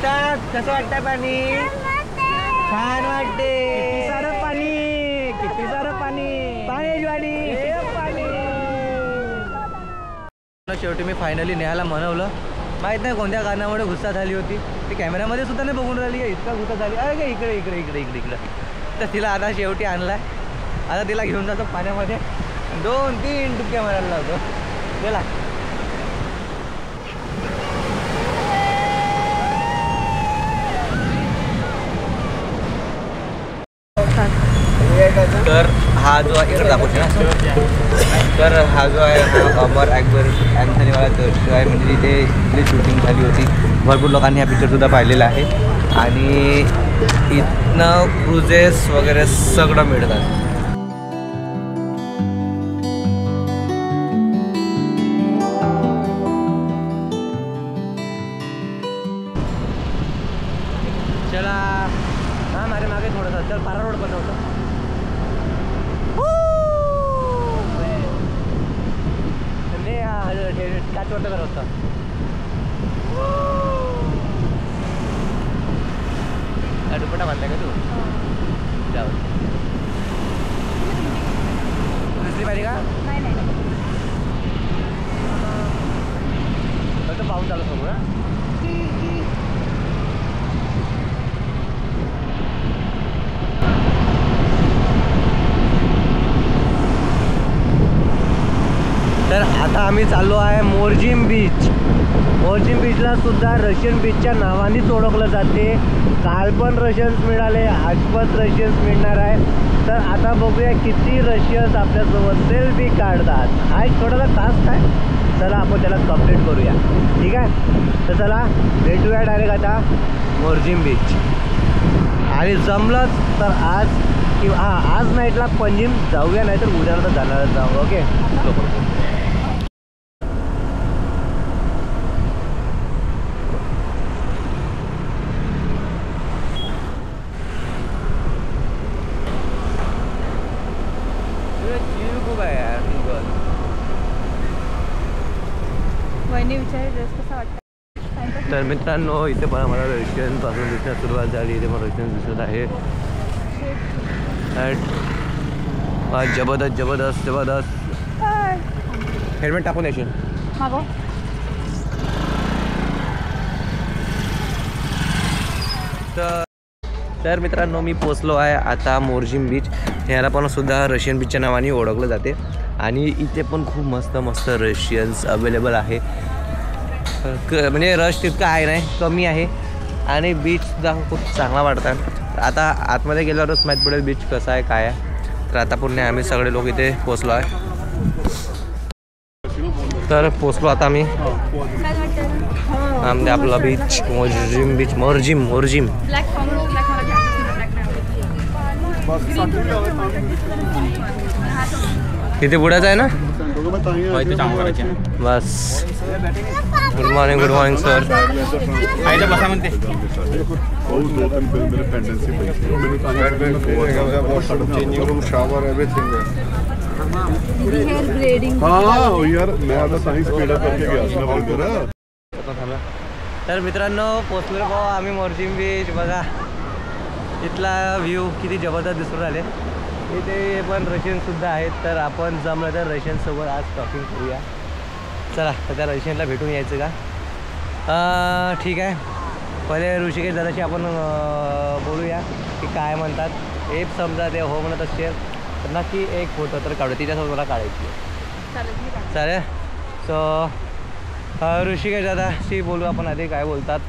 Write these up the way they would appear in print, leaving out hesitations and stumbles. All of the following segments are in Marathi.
बोलतात कसं वाटतंय पाणी? छान वाटते. किती सारं पाणी, किती सारं पाणी, पाणी. शेवटी मी फायनली नेहाला म्हणवलं. माहीत नाही कोणत्या कारणामुळे गुस्सा झाली होती. ती कॅमेऱ्यामध्ये सुद्धा नाही बघून राहिली. इतका गुस्सा झाली. अरे इकडे तर तिला आता शेवटी आणलाय. आता तिला घेऊन जातो पाण्यामध्ये. 2-3 डुबक्या मारायला लावतो. चला. तर हा जो आहे इकडे दाखवते ना. तर हा जो आहे हा अमर अकबर अँथनीवाला चर्च आहे. म्हणजे इथे शूटिंग झाली होती. भरपूर लोकांनी हा पिक्चरसुद्धा पाहिलेला आहे. आणि इथनं क्रुजेस वगैरे सगळं मिळतात. चला हां माझ्या मागे थोडंसं चल पारा रोड बनवतो. काच वाटतं करत होता. दुपट्टा बांधलाय का तू? जाऊ दुसरी पाहिजे का? फक्त पाहून चालू समोर. तर आता आम्ही चाललो आहे मोर्जिम बीच. मोर्जिम बीचला सुद्धा रशियन बीचच्या नावानेच ओळखलं जाते. काल पण रशियन्स मिळाले, आज पण रशियन्स मिळणार आहे. तर आता बघूया किती रशियन्स आपल्यासोबत सेल्फी काढतात. हा एक छोटासा टास्क आहे. चला आपण त्याला कंप्लीट करूया. ठीक आहे. तर चला भेटूया डायरेक्ट आता मोर्जिम बीच. आणि जमलं तर आज किंवा आज नाईटला पंजिम जाऊया, नाही तर उद्याला तर जाणारच जाऊ. ओके. तर मित्रांनो इथे पण आम्हाला रशियन पासून दिसण्यास सुरुवात झाली. इथे पण रशियन दिसत आहे. जबरदस्त. हेल्मेट टाकून येशील. तर मित्रांनो मी पोचलो आहे आता मोर्जिम बीच. ह्याला पण सुद्धा रशियन बीचच्या नावाने ओळखलं जाते. आणि इथे पण खूप मस्त रशियन्स अवेलेबल आहे. म्हणजे रश तितका आहे नाही, कमी आहे. आणि बीचसुद्धा खूप चांगला वाटतात. आता आतमध्ये गेल्यावरच माहीत पडेल बीच कसा आहे काय आहे. तर आता पुन्हा आम्ही सगळे लोक इथे पोचलो आहे. तर पोचलो आता आम्ही आपला बीच मोर्जिम बीच. मोर्जिम तिथे बुडायचं आहे ना. बस. Good morning sir. बसा म्हणते. तर मित्रांनो पोचलो आम्ही मोर्जिम बीच. बघा इथला व्ह्यू किती जबरदस्त दिसून राहिले. इथे पण रशियनसुद्धा आहेत. तर आपण जमलं तर रशियनसोबत आज टॉकिंग करूया. चला तर त्या रशियनला भेटून यायचं का? ठीक आहे. पहिले ऋषिकेश दादाशी आपण बोलूया की काय म्हणतात. एक समजा ते हो म्हणत असेल तर नक्की एक फोटो तर काढू. तिच्यासोबत मला काढायची आहे. चालेल. सो ऋषिकेश दादाशी बोलू आपण आधी काय बोलतात.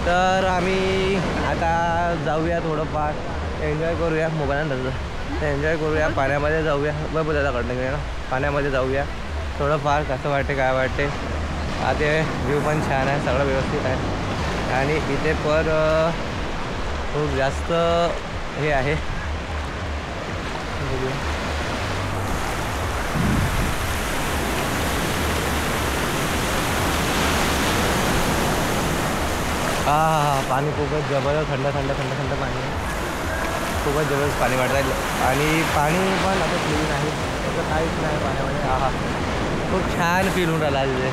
तर आम्ही आता जाऊया थोडंफार एन्जॉय करूया. मोबाईल एन्जॉय करूया. पाण्यामध्ये जाऊया. बघ दादाकडनं घेऊया ना. पाण्यामध्ये जाऊया थोडंफार. कसं वाटते काय वाटते. आता व्ह्यू पण छान आहे. सगळं व्यवस्थित आहे. आणि इथे पण खूप जास्त हे आहे. पाणी खूपच जबरदस्त थंड पाणी आहे. खूपच जबरदस्त पाणी वाटत आहे. आणि पाणी पण आता क्लीन आहे. त्याचं काहीच नाही पाण्यामध्ये. खूप छान फील होऊन राहिला तिथे.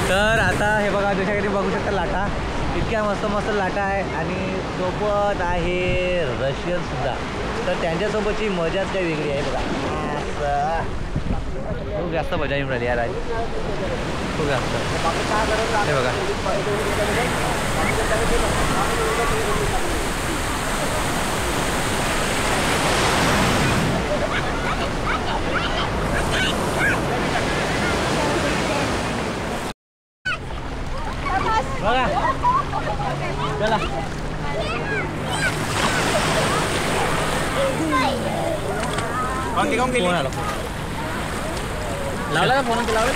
तर आता हे बघा जशा काही बघू शकता लाटा, इतक्या मस्त मस्त लाटा आहे आणि सोबत आहे रशियन सुद्धा. तर त्यांच्यासोबतची मजाच काही वेगळी आहे बघा. खूप जास्त मजा येऊन राहिली यार आज, खूप जास्त. हे बघा बघा, चला फोन आला. लावला का फोन? लावला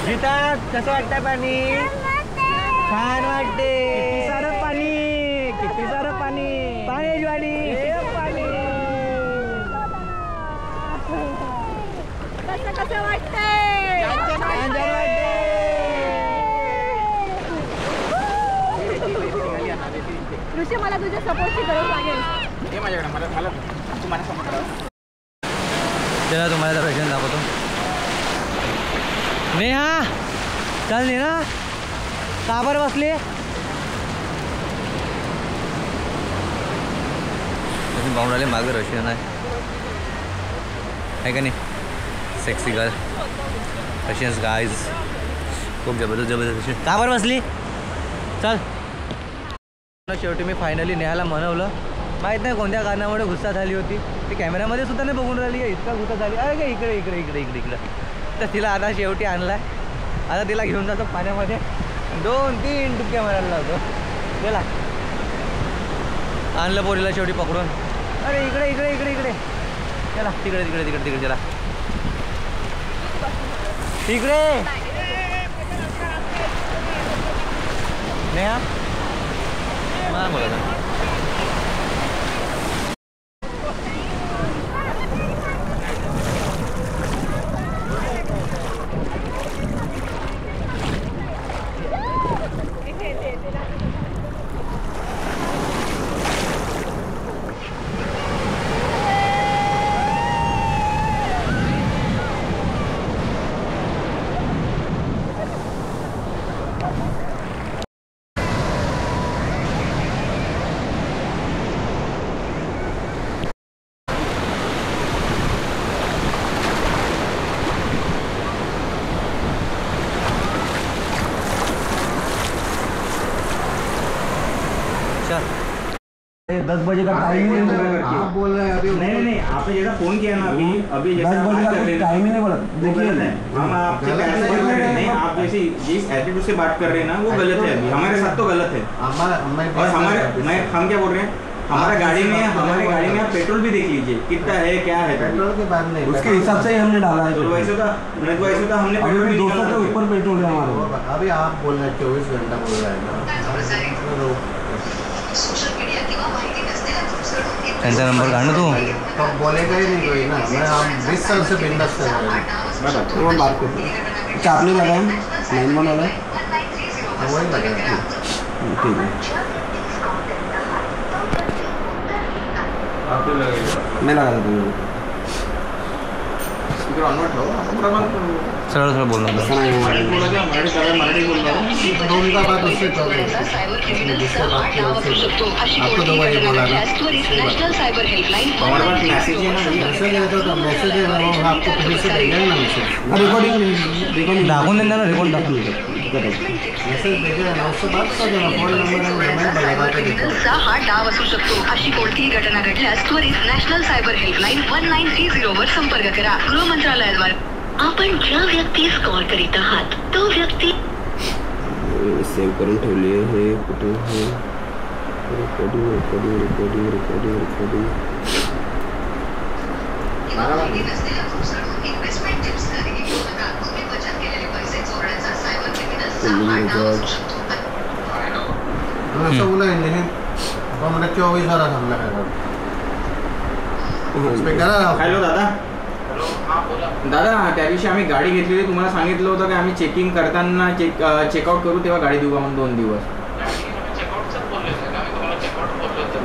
गीता, कसं वाटतंय पाणी? छान वाटते. किती सारं पाणी, किती सारं पाणी, पाणी ज्वाली पाणी. कसं वाटतंय? ऋषी, मला तुझ्या सपोर्टची गरज लागेल. चला तुम्हाला दर्शन दाखवतो. नेहा, चल नेहा, का बरं बसली? पाहून राहिले मागे रशियन आहे का नाही? सेक्सी गर्ल, रशियन्स गाईज, खूप जबरदस्त जबरदस्त. का बरं बसली? चल. शेवटी मी फायनली नेहाला मनवलं. माहीत नाही कोणत्या कारणामुळे गुस्सा झाली होती ती, कॅमेऱ्यामध्ये सुद्धा नाही बघून राहिली. इतका गुस्सा झाली, अरे काय इकडे इकडे इकडे इकडे इकडं. तर तिला आता शेवटी आणला. आता तिला घेऊन जातो पाण्यामध्ये, 2-3 डुबक्या मारायला लावतो. गेला, आणलं पोरीला शेवटी पकडून. अरे इकडे इकडे इकडे इकडे, चला तिकडे तिकडे तिकडे तिकडे, चला तिकडे. नेहा मला बोला. ये 10 बजे का टाइम ही नहीं बोला. आप बोल रहे हैं अभी. नहीं नहीं आपने जैसा फोन किया ना अभी जैसे 10 बजे का टाइम ही नहीं बोला. देखिए हम आपसे पैसे बात कर रहे हैं. नहीं आप जैसे जिस एटीट्यूड से बात कर रहे हैं ना वो गलत है. अभी हमारे साथ तो गलत है. और हमारे हम क्या बोल रहे हैं, हमारे गाड़ी में आप पेट्रोल भी देख लीजिए कितना है क्या है. पेट्रोल के बाद नहीं, उसके हिसाब से ही हमने डाला है. तो वैसे तो हमने अभी पेट्रोल भी भी 200 के ऊपर पेट्रोल है हमारे. अभी आप बोल रहे हैं 24 घंटा बोल रहे हैं ना. त्यांचा नंबर काढ ना तू. तो बोलेगा ही नहीं कोई ना. मैं हम 20 साल से बिंदास कर रहे हैं. कौन बात करते हैं? क्या आपने लगाया 91 वाला? वही लगाया. ठीक है, आपको लगेगा मैं लगा देता हूँ. स्पीकर ऑन मत लो. सरळ सरळ बोल ना. ऐसा नहीं है. मराठी बोल रहा हूँ. उनका बात उससे चल रही है. आपको तो वही बोला ना. हमारे पास मैसेज है ना. मैसेज है तो मैसेज है ना, वो आपको कहीं से भेजेगा ना मैसेज. रिकॉर्डिंग दाखवून देणार ना, रेकॉर्ड दाखवून. मैसेज भेजेगा ना, उससे बात कर देना. फोन नंबर मैं लगा के देता हूँ. हा डाव असू शकतो. अशी कोणतीही घटना घडल्यास त्वरित नॅशनल सायबर हेल्पलाईन 1930 वर संपर्क करा. गृह मंत्रालयाद्वारे. आपण ज्या व्यक्तीस कॉल करीत आहात तो व्यक्ती सेव्ह करून ठेवली आहे. कुठे आहे? Recording recording recording recording recording. असं बोला नाही. आपण म्हणा 24 वाला थांबला काय. हॅलो दादा. दादा त्या दिवशी आम्ही गाडी घेतलेली, तुम्हाला सांगितलं होतं की आम्ही चेकिंग करताना चेकआउट करू तेव्हा गाडी देऊ का म्हणून 2 दिवस.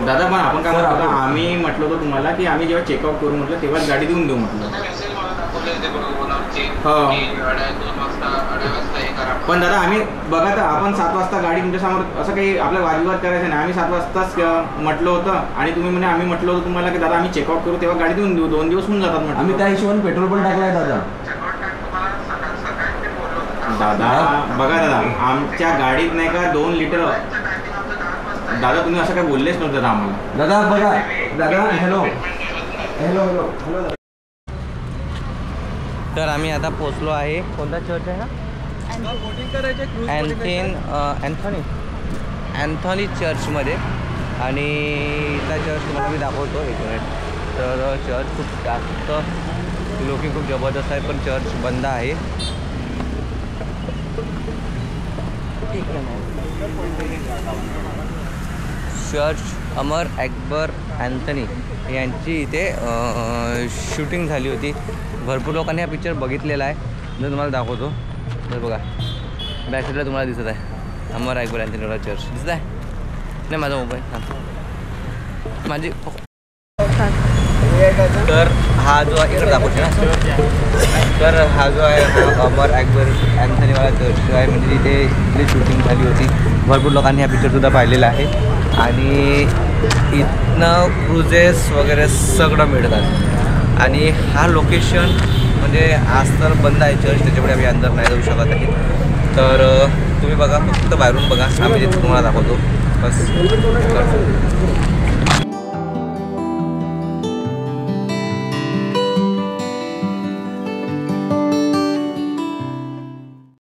दादा पण आपण काय म्हटलं होतं, आम्ही म्हटलं होतं तुम्हाला की आम्ही जेव्हा चेकआउट करू म्हटलं तेव्हाच गाडी देऊन देऊ म्हटलं. हो पण दादा आम्ही बघा तर आपण 7 वाजता गाडी तुमच्यासमोर असं काही आपला वादविवाद करायचा नाही. आम्ही 7 वाजताच म्हटलं होतं आणि तुम्ही म्हणे आम्ही म्हटलं होतं तुम्हाला की दादा आम्ही चेकआउट करू तेव्हा गाडी देऊन देऊ, 2 दिवस होऊन जातात म्हटलं. आम्ही त्या हिशोबाने पेट्रोल पण टाकलाय दादा. दादा बघा दादा आमच्या गाडीत नाही का 2 लिटर दादा तुम्ही असं काय बोललेच नव्हतं दादा आम्हाला. दादा बघा दादा हॅलो हॅलो हॅलो हॅलो. तर आम्ही आता पोचलो आहे. कोणता चर्च आहे हा? अँथनी चर्चमध्ये. आणि इथला चर्च तुम्हाला मी दाखवतो 1 मिनिट. तर चर्च खूप जास्त लुकिंग खूप जबरदस्त आहे पण चर्च बंद आहे. चर्च अमर अकबर अँथनी यांची इथे शूटिंग झाली होती. भरपूर लोकांनी हा पिक्चर बघितलेला आहे. मी तुम्हाला दाखवतो. तर बघा बॅक साईडला तुम्हाला दिसत आहे अमर अकबर अँथनीवाला चर्च दिसत आहे. नाही माझा मोबाईल माझी. तर हा जो आहे इकडे दाखवतो ना. तर हा जो आहे हा अमर अकबर अँथनीवाला चर्च आहे. म्हणजे इथे शूटिंग झाली होती. भरपूर लोकांनी हा पिक्चरसुद्धा पाहिलेला आहे. आणि इथनं क्रुजेस वगैरे सगळं मिळतात. आणि हा लोकेशन म्हणजे आज तर बंद आहे चर्च, त्याच्यामुळे आम्ही अंदर नाही जाऊ शकत आहे. तर तुम्ही बघा फक्त बाहेरून बघा. आम्ही तिथे तुम्हाला दाखवतो बस.